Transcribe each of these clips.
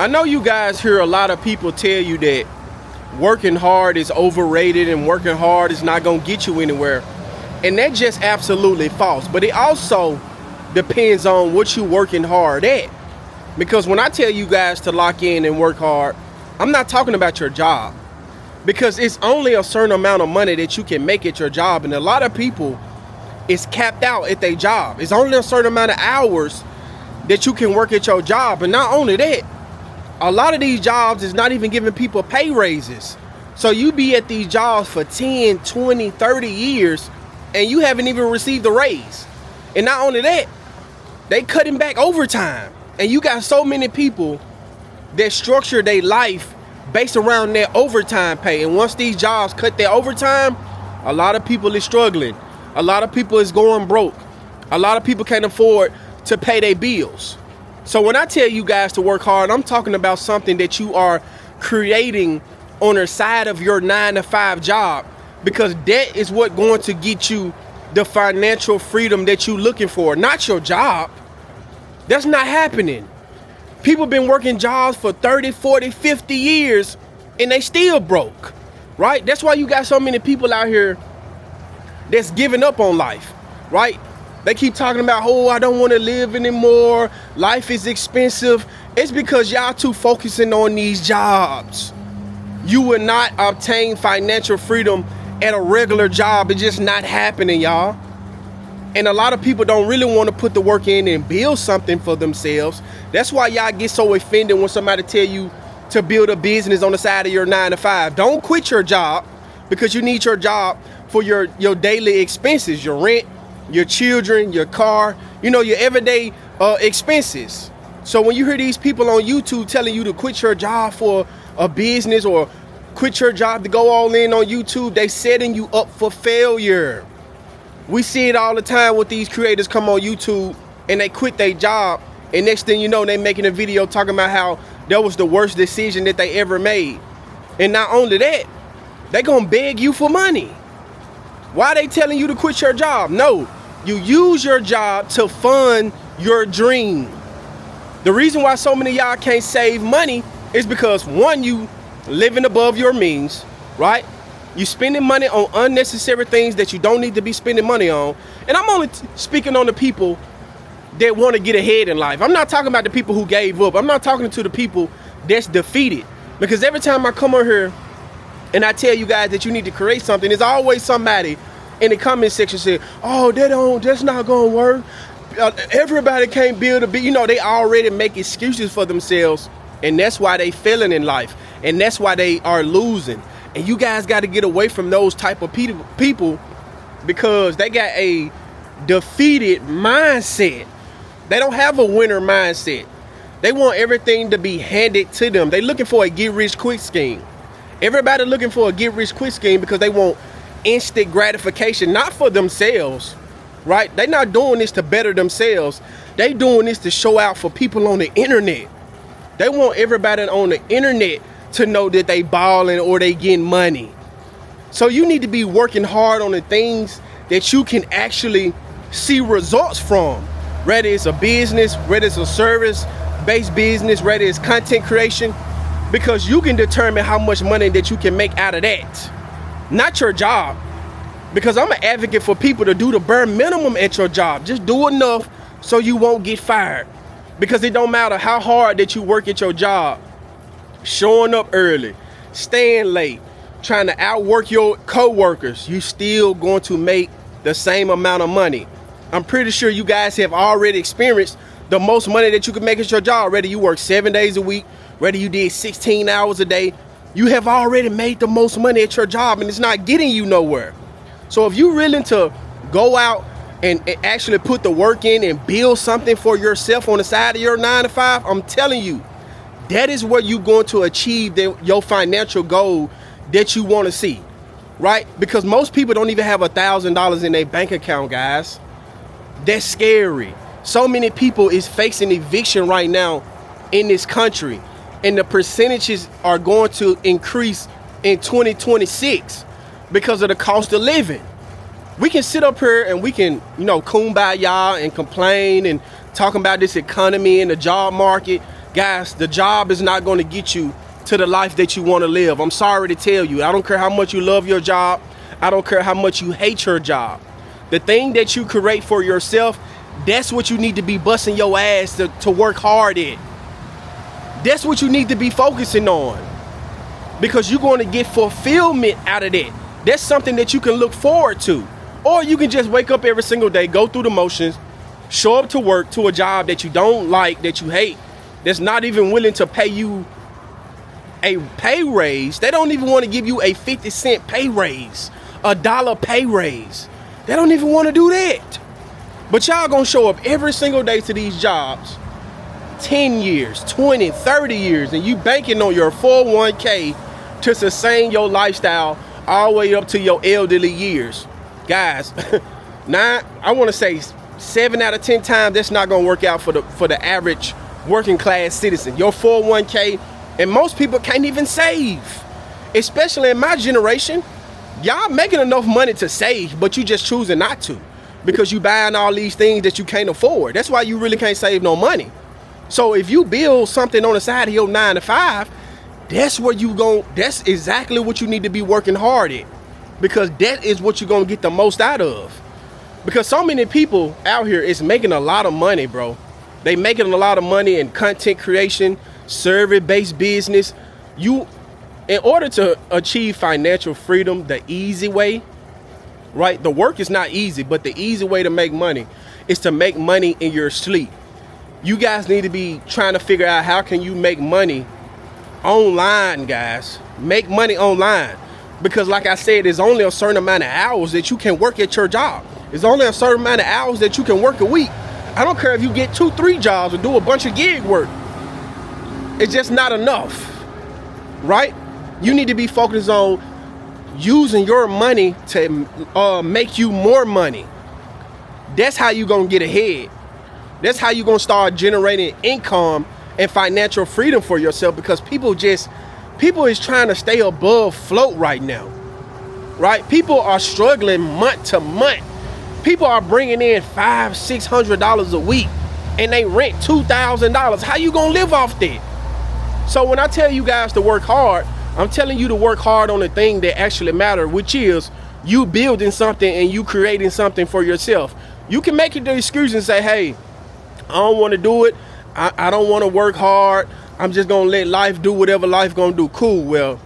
I know you guys hear a lot of people tell you that working hard is overrated and working hard is not going to get you anywhere. And that's just absolutely false. But it also depends on what you're working hard at. Because when I tell you guys to lock in and work hard, I'm not talking about your job. Because it's only a certain amount of money that you can make at your job. And a lot of people is capped out at their job. It's only a certain amount of hours that you can work at your job. And not only that, a lot of these jobs is not even giving people pay raises. So you be at these jobs for 10, 20, 30 years and you haven't even received a raise. And not only that, they cutting back overtime. And you got so many people that structure their life based around their overtime pay. And once these jobs cut their overtime, a lot of people is struggling. A lot of people is going broke. A lot of people can't afford to pay their bills. So when I tell you guys to work hard, I'm talking about something that you are creating on the side of your 9-to-5 job, because that is what going to get you the financial freedom that you're looking for, not your job. That's not happening. People been working jobs for 30, 40, 50 years and they still broke, right? That's why you got so many people out here that's giving up on life, right? They keep talking about, oh, I don't want to live anymore. Life is expensive. It's because y'all too focusing on these jobs. You will not obtain financial freedom at a regular job. It's just not happening, y'all. And a lot of people don't really want to put the work in and build something for themselves. That's why y'all get so offended when somebody tell you to build a business on the side of your 9-to-5. Don't quit your job, because you need your job for your daily expenses, your rent, your children, your car, your everyday expenses. So when you hear these people on YouTube telling you to quit your job for a business or quit your job to go all in on YouTube, they setting you up for failure. We see it all the time with these creators come on YouTube and they quit their job, and next thing you know, they making a video talking about how that was the worst decision that they ever made. And not only that, they gonna beg you for money. Why are they telling you to quit your job? No, you use your job to fund your dream. The reason why so many of y'all can't save money is because, one, you living above your means, right? You spending money on unnecessary things that you don't need to be spending money on. And I'm only speaking on the people that want to get ahead in life. I'm not talking about the people who gave up. I'm not talking to the people that's defeated. Because every time I come on here and I tell you guys that you need to create something, there's always somebody in the comment section say, oh, that's not gonna work. Everybody can't build a big, they already make excuses for themselves. And that's why they failing in life. And that's why they are losing. And you guys got to get away from those type of people, because they got a defeated mindset. They don't have a winner mindset. They want everything to be handed to them. They looking for a get-rich-quick scheme. Everybody looking for a get-rich-quick scheme because they want instant gratification, not for themselves, right? They're not doing this to better themselves. They doing this to show out for people on the internet. They want everybody on the internet to know that they balling or they getting money. So you need to be working hard on the things that you can actually see results from. Whether it's a business, whether it's a service-based business, whether it's content creation, because you can determine how much money that you can make out of that, not your job. Because I'm an advocate for people to do the bare minimum at your job. Just do enough so you won't get fired. Because it don't matter how hard that you work at your job, showing up early, staying late, trying to outwork your co-workers, you still going to make the same amount of money. I'm pretty sure you guys have already experienced the most money that you can make at your job. Whether you work 7 days a week, whether you did 16 hours a day, you have already made the most money at your job, and it's not getting you nowhere. So if you're willing to go out and actually put the work in and build something for yourself on the side of your 9-to-5, I'm telling you, that is where you're going to achieve your financial goal that you want to see, right? Because most people don't even have $1,000 in their bank account, guys. That's scary. So many people is facing eviction right now in this country, and the percentages are going to increase in 2026 because of the cost of living. We can sit up here and we can, kumbaya and complain and talk about this economy and the job market Guys, the job is not going to get you to the life that you want to live. I'm sorry to tell you. I don't care how much you love your job. I don't care how much you hate your job. The thing that you create for yourself, that's what you need to be busting your ass to work hard at. That's what you need to be focusing on, because you're going to get fulfillment out of that. That's something that you can look forward to. Or you can just wake up every single day, go through the motions, show up to work to a job that you don't like, that you hate, that's not even willing to pay you a pay raise. They don't even want to give you a 50-cent pay raise, a $1 pay raise. They don't even want to do that. But y'all gonna show up every single day to these jobs, 10 years, 20, 30 years, and you banking on your 401k to sustain your lifestyle all the way up to your elderly years. Guys, I want to say 7 out of 10 times that's not gonna work out for the average working class citizen. Your 401k, and most people can't even save. Especially in my generation, y'all making enough money to save, but you just choosing not to, because you buying all these things that you can't afford. That's why you really can't save no money. So if you build something on the side of your 9 to 5, that's exactly what you need to be working hard at, because that is what you're gonna get the most out of. Because so many people out here is making a lot of money, bro. They making a lot of money in content creation, service-based business. In order to achieve financial freedom the easy way, right? The work is not easy, but the easy way to make money is to make money in your sleep. You guys need to be trying to figure out how can you make money online, guys. Make money online. Because like I said, there's only a certain amount of hours that you can work at your job. There's only a certain amount of hours that you can work a week. I don't care if you get 2-3 jobs or do a bunch of gig work. It's just not enough, right? You need to be focused on using your money to make you more money. That's how you're going to get ahead. That's how you're going to start generating income and financial freedom for yourself, because people is trying to stay above float right now, right? People are struggling month to month. People are bringing in $500-600 a week and they rent $2,000. How you going to live off that? So when I tell you guys to work hard, I'm telling you to work hard on the thing that actually matters, which is you building something and you creating something for yourself. You can make it the excuse and say, hey, I don't want to do it. I don't want to work hard. I'm just going to let life do whatever life going to do. Cool. Well,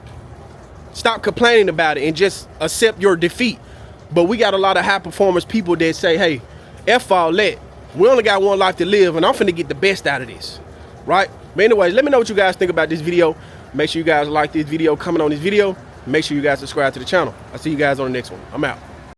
stop complaining about it and just accept your defeat. But we got a lot of high performance people that say, hey, F all that. We only got one life to live and I'm finna get the best out of this. Right? But anyways, let me know what you guys think about this video. Make sure you guys like this video, comment on this video. Make sure you guys subscribe to the channel. I'll see you guys on the next one. I'm out.